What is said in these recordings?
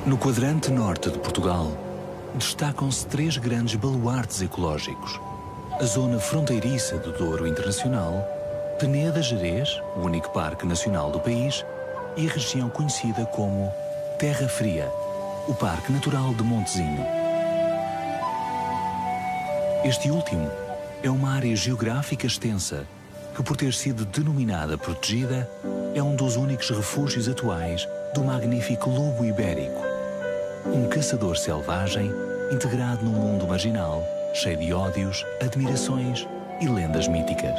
No quadrante norte de Portugal, destacam-se 3 grandes baluartes ecológicos. A zona fronteiriça do Douro Internacional, Peneda-Gerês, o único parque nacional do país, e a região conhecida como Terra Fria, o Parque Natural de Montezinho. Este último é uma área geográfica extensa que, por ter sido denominada protegida, é um dos únicos refúgios atuais do magnífico lobo ibérico, um caçador selvagem integrado num mundo marginal, cheio de ódios, admirações e lendas míticas.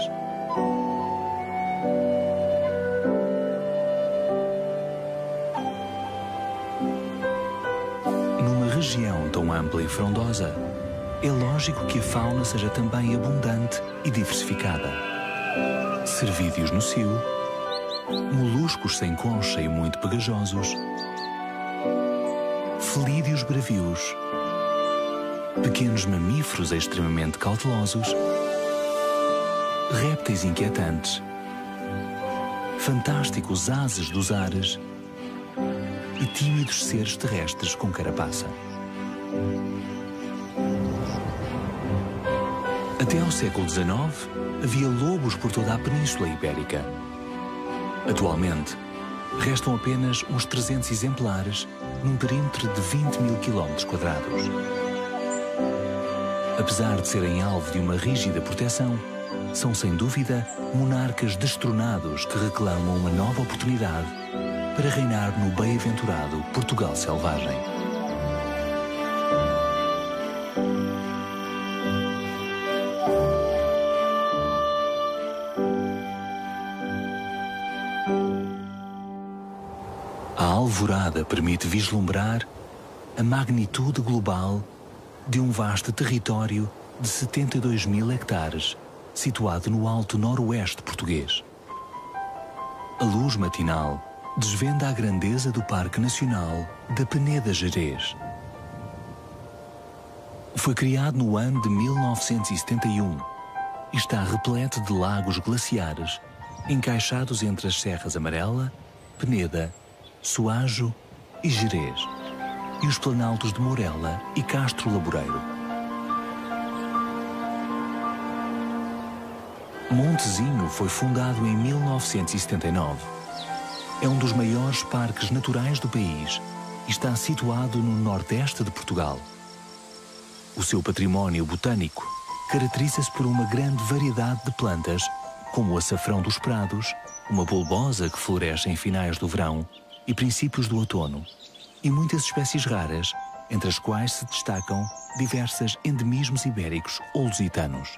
Numa região tão ampla e frondosa, é lógico que a fauna seja também abundante e diversificada. Cervídeos no cio, moluscos sem concha e muito pegajosos, felídeos bravios, pequenos mamíferos extremamente cautelosos, répteis inquietantes, fantásticos ases dos ares e tímidos seres terrestres com carapaça. Até ao século XIX, havia lobos por toda a Península Ibérica. Atualmente, restam apenas uns 300 exemplares num perímetro de 20.000 km². Apesar de serem alvo de uma rígida proteção, são sem dúvida monarcas destronados que reclamam uma nova oportunidade para reinar no bem-aventurado Portugal selvagem. A alvorada permite vislumbrar a magnitude global de um vasto território de 72.000 hectares, situado no alto noroeste português. A luz matinal desvenda a grandeza do Parque Nacional da Peneda-Gerês. Foi criado no ano de 1971 e está repleto de lagos glaciares encaixados entre as Serras Amarela, Peneda, Soajo e Gerês, e os planaltos de Mourela e Castro Laboreiro. Montezinho foi fundado em 1979. É um dos maiores parques naturais do país e está situado no nordeste de Portugal. O seu património botânico caracteriza-se por uma grande variedade de plantas, como o açafrão dos prados, uma bulbosa que floresce em finais do verão e princípios do outono, e muitas espécies raras, entre as quais se destacam diversas endemismos ibéricos ou lusitanos.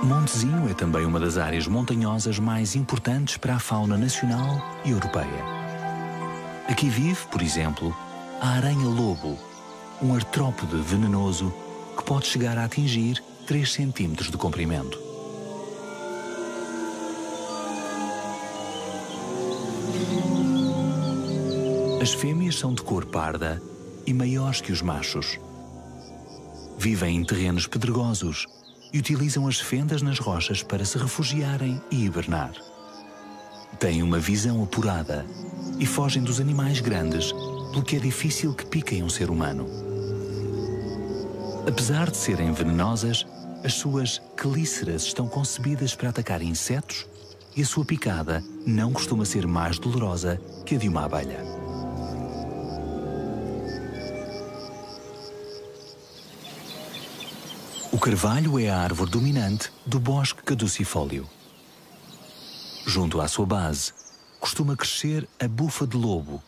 Montezinho é também uma das áreas montanhosas mais importantes para a fauna nacional e europeia. Aqui vive, por exemplo, a aranha-lobo, um artrópode venenoso que pode chegar a atingir 3 centímetros de comprimento. As fêmeas são de cor parda e maiores que os machos. Vivem em terrenos pedregosos e utilizam as fendas nas rochas para se refugiarem e hibernar. Têm uma visão apurada e fogem dos animais grandes, pelo que é difícil que piquem um ser humano. Apesar de serem venenosas, as suas quelíceras estão concebidas para atacar insetos e a sua picada não costuma ser mais dolorosa que a de uma abelha. O carvalho é a árvore dominante do bosque caducifólio. Junto à sua base, costuma crescer a bufa de lobo,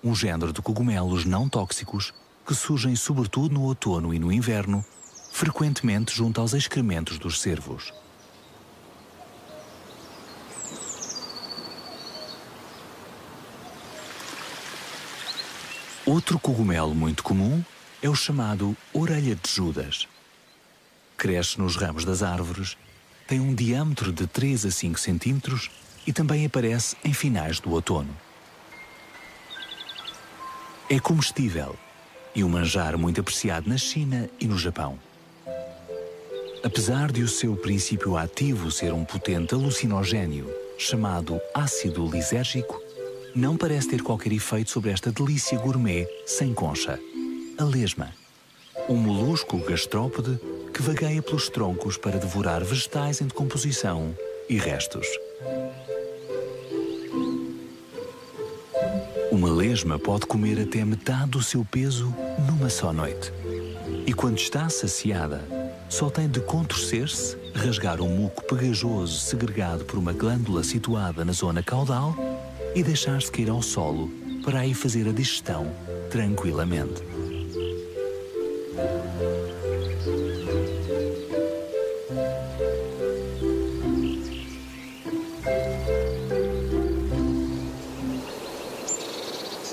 um género de cogumelos não tóxicos que surgem sobretudo no outono e no inverno, frequentemente junto aos excrementos dos cervos. Outro cogumelo muito comum é o chamado orelha de Judas. Cresce nos ramos das árvores, tem um diâmetro de 3 a 5 centímetros e também aparece em finais do outono. É comestível e um manjar muito apreciado na China e no Japão. Apesar de o seu princípio ativo ser um potente alucinogénio chamado ácido lisérgico, não parece ter qualquer efeito sobre esta delícia gourmet sem concha, a lesma, um molusco gastrópode que vagueia pelos troncos para devorar vegetais em decomposição e restos. Uma lesma pode comer até metade do seu peso numa só noite. E quando está saciada, só tem de contorcer-se, rasgar um muco pegajoso segregado por uma glândula situada na zona caudal e deixar-se cair ao solo para aí fazer a digestão tranquilamente.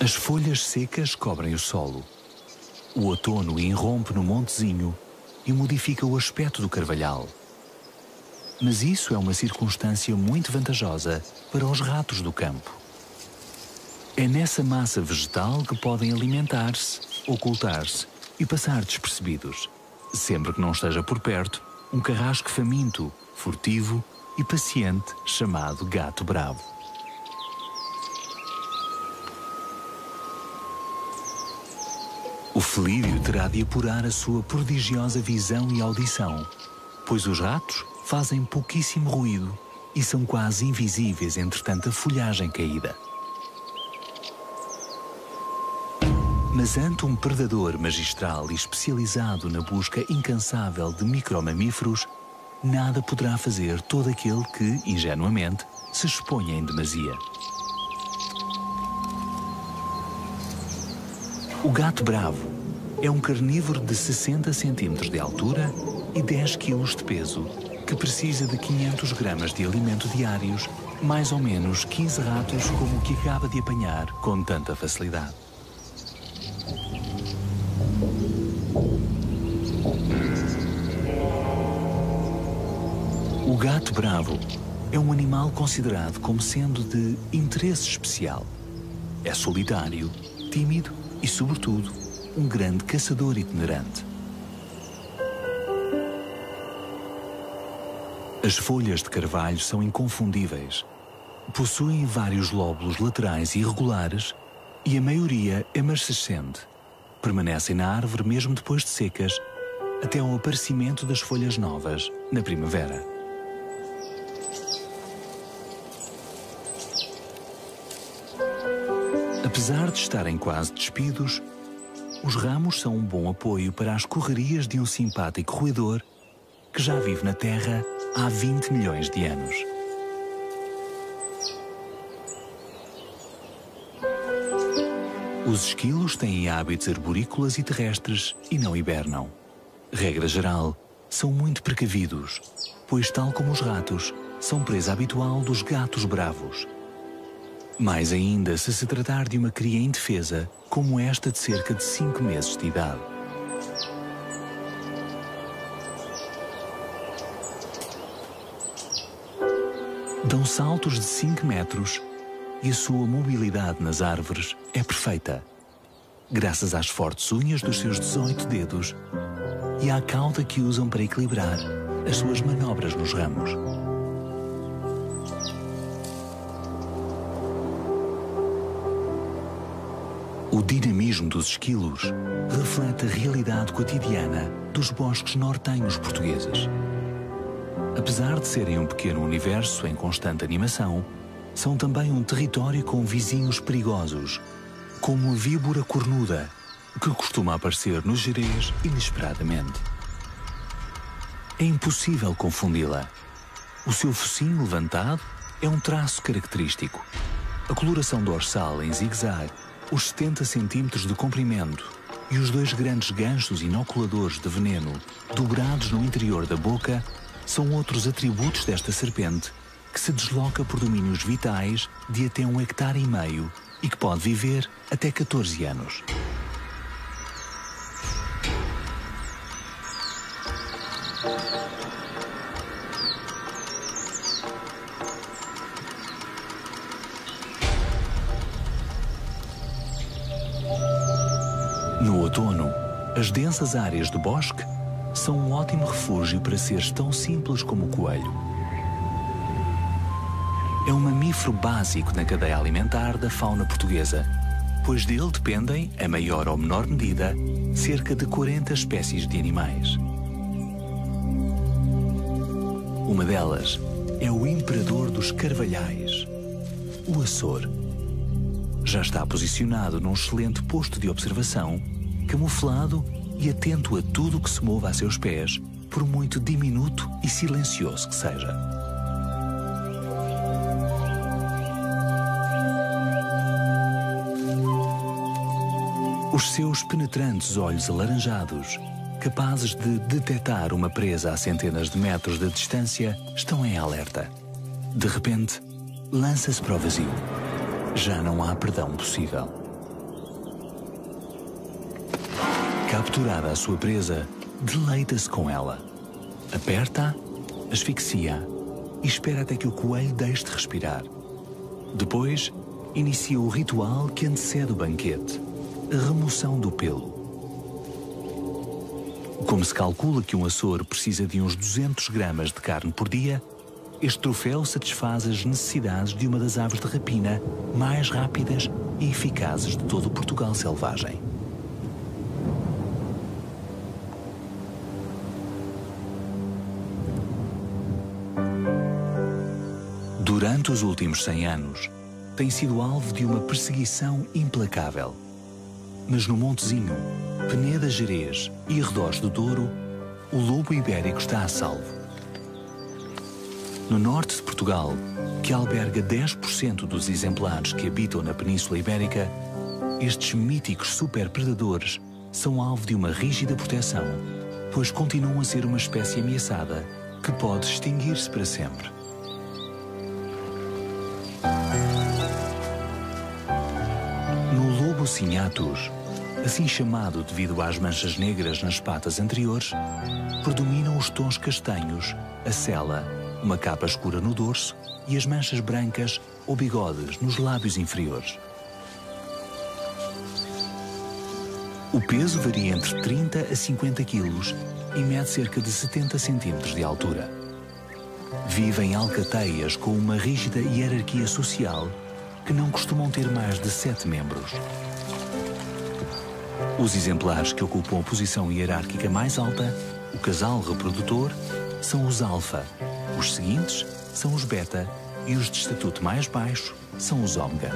As folhas secas cobrem o solo. O outono irrompe no montezinho e modifica o aspecto do carvalhal. Mas isso é uma circunstância muito vantajosa para os ratos do campo. É nessa massa vegetal que podem alimentar-se, ocultar-se e passar despercebidos, sempre que não esteja por perto um carrasco faminto, furtivo e paciente chamado gato bravo. O felídeo terá de apurar a sua prodigiosa visão e audição, pois os ratos fazem pouquíssimo ruído e são quase invisíveis entre tanta folhagem caída. Mas ante um predador magistral e especializado na busca incansável de micromamíferos, nada poderá fazer todo aquele que, ingenuamente, se exponha em demasia. O gato bravo é um carnívoro de 60 centímetros de altura e 10 quilos de peso, que precisa de 500 gramas de alimento diários, mais ou menos 15 ratos como o que acaba de apanhar com tanta facilidade. O gato bravo é um animal considerado como sendo de interesse especial. É solitário, tímido e, sobretudo, um grande caçador itinerante. As folhas de carvalho são inconfundíveis. Possuem vários lóbulos laterais irregulares e a maioria é marcescente. Permanecem na árvore mesmo depois de secas, até ao aparecimento das folhas novas na primavera. Apesar de estarem quase despidos, os ramos são um bom apoio para as correrias de um simpático roedor que já vive na Terra há 20 milhões de anos. Os esquilos têm hábitos arborícolas e terrestres e não hibernam. Regra geral, são muito precavidos, pois, tal como os ratos, são presa habitual dos gatos bravos. Mais ainda se se tratar de uma cria indefesa, como esta de cerca de 5 meses de idade. Dão saltos de 5 metros e a sua mobilidade nas árvores é perfeita, graças às fortes unhas dos seus 18 dedos e à cauda que usam para equilibrar as suas manobras nos ramos. O dinamismo dos esquilos reflete a realidade cotidiana dos bosques nortenhos portugueses. Apesar de serem um pequeno universo em constante animação, são também um território com vizinhos perigosos, como a víbora cornuda, que costuma aparecer no Gerês inesperadamente. É impossível confundi-la. O seu focinho levantado é um traço característico. A coloração dorsal em zigue-zague, os 70 centímetros de comprimento e os 2 grandes ganchos inoculadores de veneno dobrados no interior da boca são outros atributos desta serpente que se desloca por domínios vitais de até 1,5 hectares e que pode viver até 14 anos. No outono, as densas áreas do bosque são um ótimo refúgio para seres tão simples como o coelho. É um mamífero básico na cadeia alimentar da fauna portuguesa, pois dele dependem, em maior ou menor medida, cerca de 40 espécies de animais. Uma delas é o imperador dos carvalhais, o açor. Já está posicionado num excelente posto de observação, camuflado e atento a tudo o que se mova a seus pés, por muito diminuto e silencioso que seja. Os seus penetrantes olhos alaranjados, capazes de detectar uma presa a centenas de metros de distância, estão em alerta. De repente, lança-se para o vazio. Já não há perdão possível. Capturada a sua presa, deleita-se com ela. Aperta-a, asfixia-a e espera até que o coelho deixe de respirar. Depois, inicia o ritual que antecede o banquete, a remoção do pelo. Como se calcula que um açor precisa de uns 200 gramas de carne por dia, este troféu satisfaz as necessidades de uma das aves de rapina mais rápidas e eficazes de todo o Portugal selvagem. Durante os últimos 100 anos, tem sido alvo de uma perseguição implacável. Mas no Montezinho, Peneda Gerês e arredores do Douro, o lobo ibérico está a salvo. No norte de Portugal, que alberga 10% dos exemplares que habitam na Península Ibérica, estes míticos superpredadores são alvo de uma rígida proteção, pois continuam a ser uma espécie ameaçada que pode extinguir-se para sempre. No lobo cinnatus, assim chamado devido às manchas negras nas patas anteriores, predominam os tons castanhos, a sela, uma capa escura no dorso e as manchas brancas ou bigodes nos lábios inferiores. O peso varia entre 30 a 50 quilos e mede cerca de 70 centímetros de altura. Vive em alcateias com uma rígida hierarquia social que não costumam ter mais de 7 membros. Os exemplares que ocupam a posição hierárquica mais alta, o casal reprodutor, são os alfa, os seguintes são os beta e os de estatuto mais baixo são os ômega.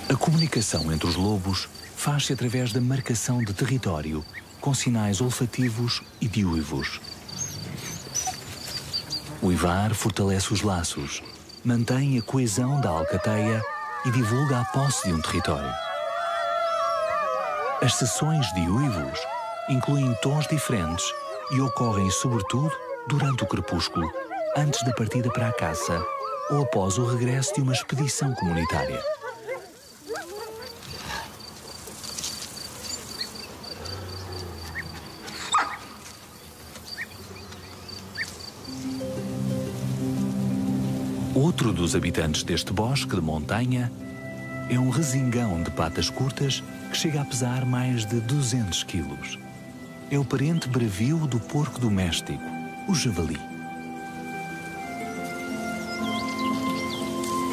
A comunicação entre os lobos faz-se através da marcação de território, com sinais olfativos e de uivos. O uivar fortalece os laços, mantém a coesão da alcateia e divulga a posse de um território. As sessões de uivos incluem tons diferentes e ocorrem sobretudo durante o crepúsculo, antes da partida para a caça ou após o regresso de uma expedição comunitária. Outro dos habitantes deste bosque de montanha é um resingão de patas curtas que chega a pesar mais de 200 quilos. É o parente bravio do porco doméstico, o javali.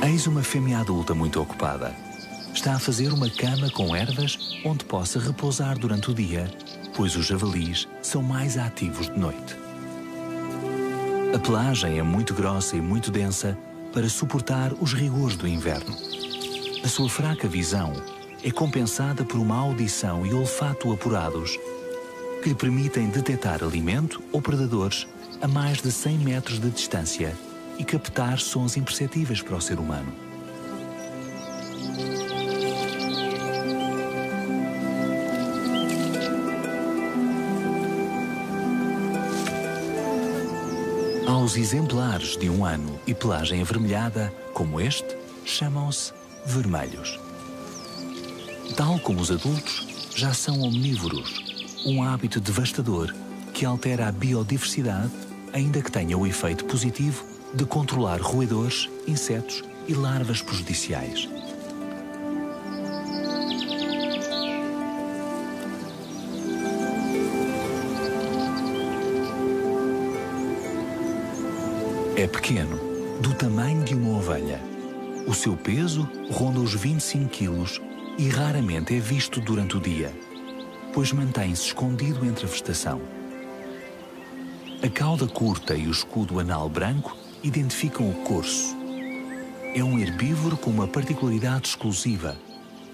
Eis uma fêmea adulta muito ocupada. Está a fazer uma cama com ervas onde possa repousar durante o dia, pois os javalis são mais ativos de noite. A pelagem é muito grossa e muito densa para suportar os rigores do inverno. A sua fraca visão é compensada por uma audição e olfato apurados que lhe permitem detectar alimento ou predadores a mais de 100 metros de distância e captar sons imperceptíveis para o ser humano. Aos exemplares de 1 ano e pelagem avermelhada, como este, chamam-se vermelhos. Tal como os adultos, já são omnívoros, um hábito devastador que altera a biodiversidade ainda que tenha o efeito positivo de controlar roedores, insetos e larvas prejudiciais. É pequeno, do tamanho de uma ovelha. O seu peso ronda os 25 quilos e raramente é visto durante o dia, pois mantém-se escondido entre a vegetação. A cauda curta e o escudo anal branco identificam o corso. É um herbívoro com uma particularidade exclusiva.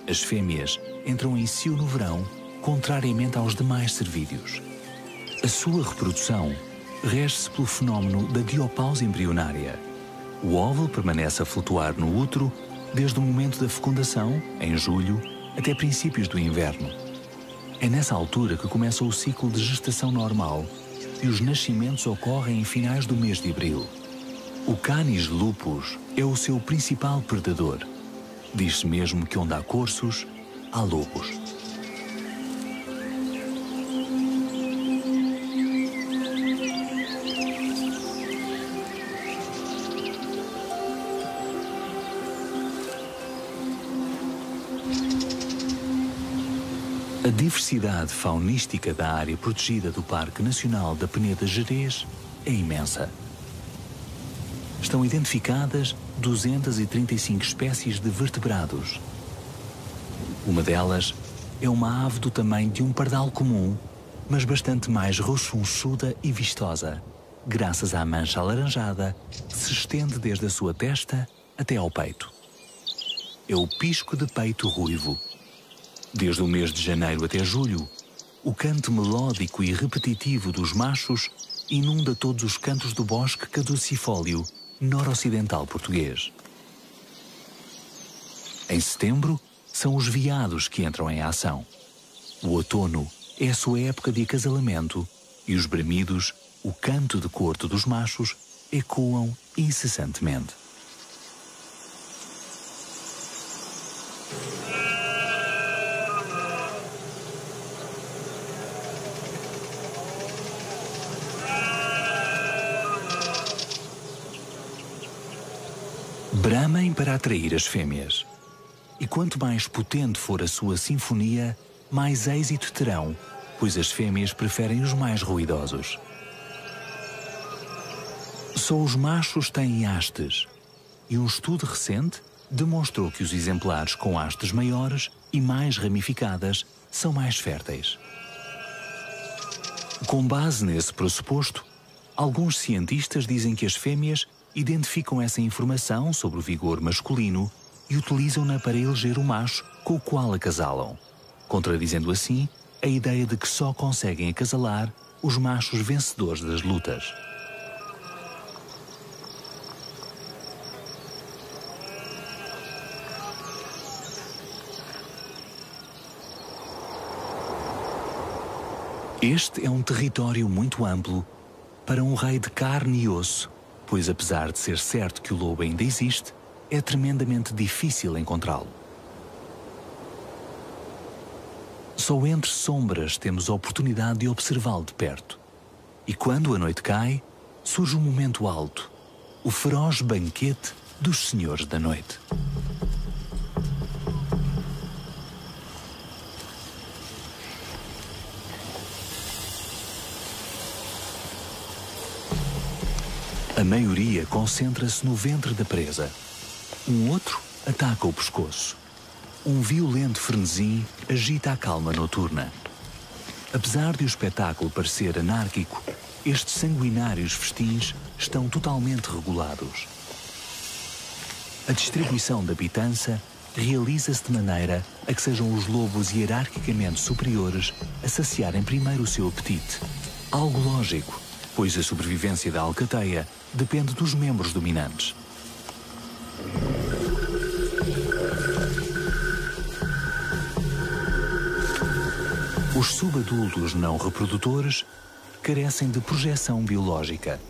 As fêmeas entram em cio no verão, contrariamente aos demais cervídeos. A sua reprodução rege-se pelo fenómeno da diapausa embrionária. O óvulo permanece a flutuar no útero desde o momento da fecundação, em julho, até princípios do inverno. É nessa altura que começa o ciclo de gestação normal e os nascimentos ocorrem em finais do mês de abril. O Canis lupus é o seu principal predador. Diz-se mesmo que onde há corços, há lobos. A diversidade faunística da área protegida do Parque Nacional da Peneda Gerês é imensa. Estão identificadas 235 espécies de vertebrados. Uma delas é uma ave do tamanho de um pardal comum, mas bastante mais rechonchuda e vistosa, graças à mancha alaranjada que se estende desde a sua testa até ao peito. É o pisco de peito ruivo. Desde o mês de janeiro até julho, o canto melódico e repetitivo dos machos inunda todos os cantos do bosque caducifólio norocidental português. Em setembro, são os veados que entram em ação. O outono é a sua época de acasalamento e os bramidos, o canto de corte dos machos, ecoam incessantemente. Bramem para atrair as fêmeas. E quanto mais potente for a sua sinfonia, mais êxito terão, pois as fêmeas preferem os mais ruidosos. Só os machos têm hastes, e um estudo recente demonstrou que os exemplares com hastes maiores e mais ramificadas são mais férteis. Com base nesse pressuposto, alguns cientistas dizem que as fêmeas identificam essa informação sobre o vigor masculino e utilizam-na para eleger o macho com o qual acasalam, contradizendo assim a ideia de que só conseguem acasalar os machos vencedores das lutas. Este é um território muito amplo para um rei de carne e osso, pois apesar de ser certo que o lobo ainda existe, é tremendamente difícil encontrá-lo. Só entre sombras temos a oportunidade de observá-lo de perto. E quando a noite cai, surge um momento alto, o feroz banquete dos senhores da noite. A maioria concentra-se no ventre da presa. Um outro ataca o pescoço. Um violento frenesim agita a calma noturna. Apesar de o espetáculo parecer anárquico, estes sanguinários festins estão totalmente regulados. A distribuição da pitança realiza-se de maneira a que sejam os lobos hierarquicamente superiores a saciarem primeiro o seu apetite. Algo lógico, pois a sobrevivência da alcateia depende dos membros dominantes. Os subadultos não reprodutores carecem de projeção biológica.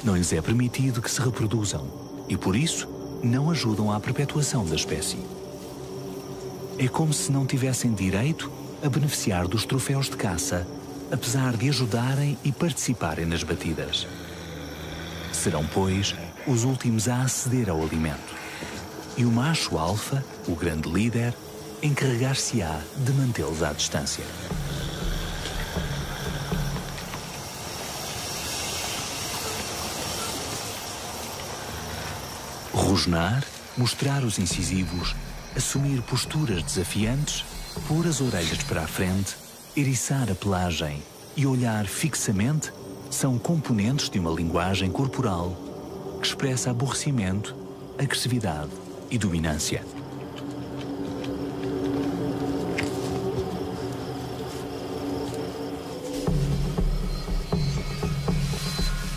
Não lhes é permitido que se reproduzam e, por isso, não ajudam à perpetuação da espécie. É como se não tivessem direito a beneficiar dos troféus de caça apesar de ajudarem e participarem nas batidas. Serão, pois, os últimos a aceder ao alimento. E o macho alfa, o grande líder, encarregar-se-á de mantê-los à distância. Rosnar, mostrar os incisivos, assumir posturas desafiantes, pôr as orelhas para a frente, eriçar a pelagem e olhar fixamente são componentes de uma linguagem corporal que expressa aborrecimento, agressividade e dominância.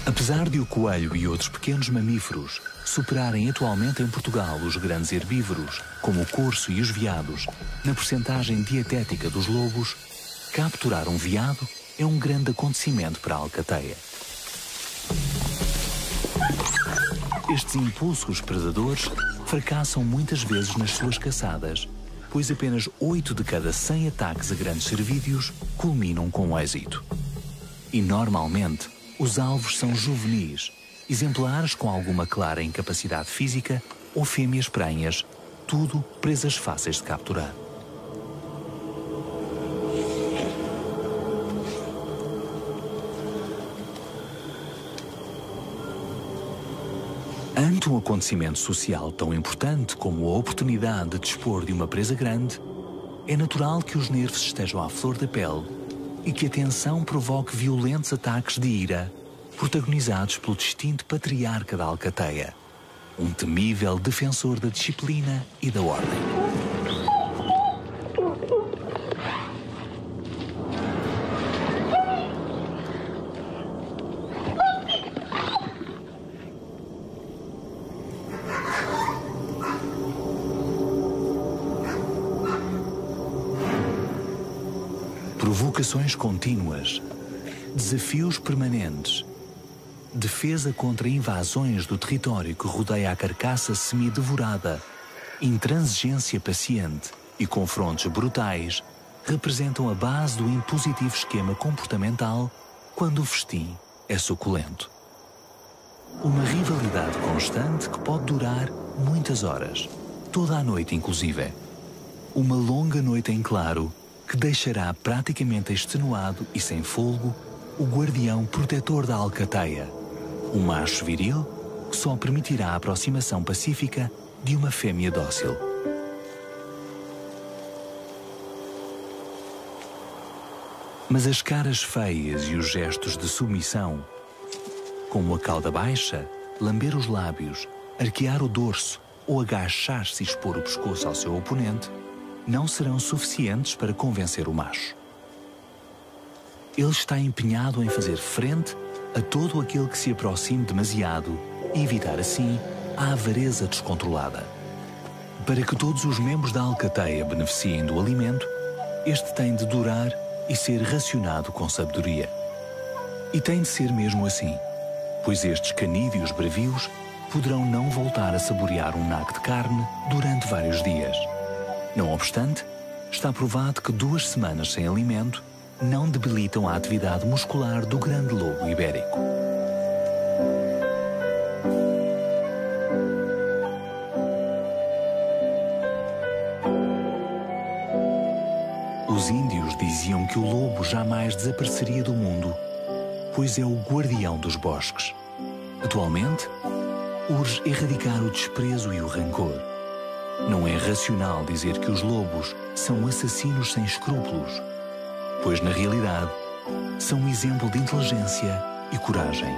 Apesar de o coelho e outros pequenos mamíferos superarem atualmente em Portugal os grandes herbívoros, como o corso e os veados, na percentagem dietética dos lobos, capturar um veado é um grande acontecimento para a alcateia. Estes impulsos predadores fracassam muitas vezes nas suas caçadas, pois apenas 8 de cada 100 ataques a grandes cervídeos culminam com êxito. E normalmente, os alvos são juvenis, exemplares com alguma clara incapacidade física ou fêmeas prenhas, tudo presas fáceis de capturar. Ante um acontecimento social tão importante como a oportunidade de dispor de uma presa grande, é natural que os nervos estejam à flor da pele e que a tensão provoque violentos ataques de ira, protagonizados pelo distinto patriarca da alcateia, um temível defensor da disciplina e da ordem. Provocações contínuas, desafios permanentes, defesa contra invasões do território que rodeia a carcaça semi-devorada, intransigência paciente e confrontos brutais representam a base do impositivo esquema comportamental quando o festim é suculento. Uma rivalidade constante que pode durar muitas horas, toda a noite inclusive. Uma longa noite em claro que deixará praticamente extenuado e sem fôlego o guardião protetor da alcateia, um macho viril que só permitirá a aproximação pacífica de uma fêmea dócil. Mas as caras feias e os gestos de submissão, como a cauda baixa, lamber os lábios, arquear o dorso ou agachar-se e expor o pescoço ao seu oponente, não serão suficientes para convencer o macho. Ele está empenhado em fazer frente a todo aquele que se aproxime demasiado e evitar assim a avareza descontrolada. Para que todos os membros da alcateia beneficiem do alimento, este tem de durar e ser racionado com sabedoria. E tem de ser mesmo assim, pois estes canídeos bravios poderão não voltar a saborear um naco de carne durante vários dias. Não obstante, está provado que 2 semanas sem alimento não debilitam a atividade muscular do grande lobo ibérico. Os índios diziam que o lobo jamais desapareceria do mundo, pois é o guardião dos bosques. Atualmente, urge erradicar o desprezo e o rancor. Não é racional dizer que os lobos são assassinos sem escrúpulos, pois na realidade são um exemplo de inteligência e coragem.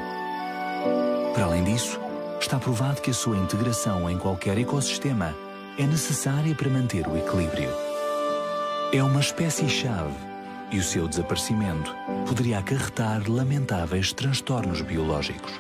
Para além disso, está provado que a sua integração em qualquer ecossistema é necessária para manter o equilíbrio. É uma espécie-chave e o seu desaparecimento poderia acarretar lamentáveis transtornos biológicos.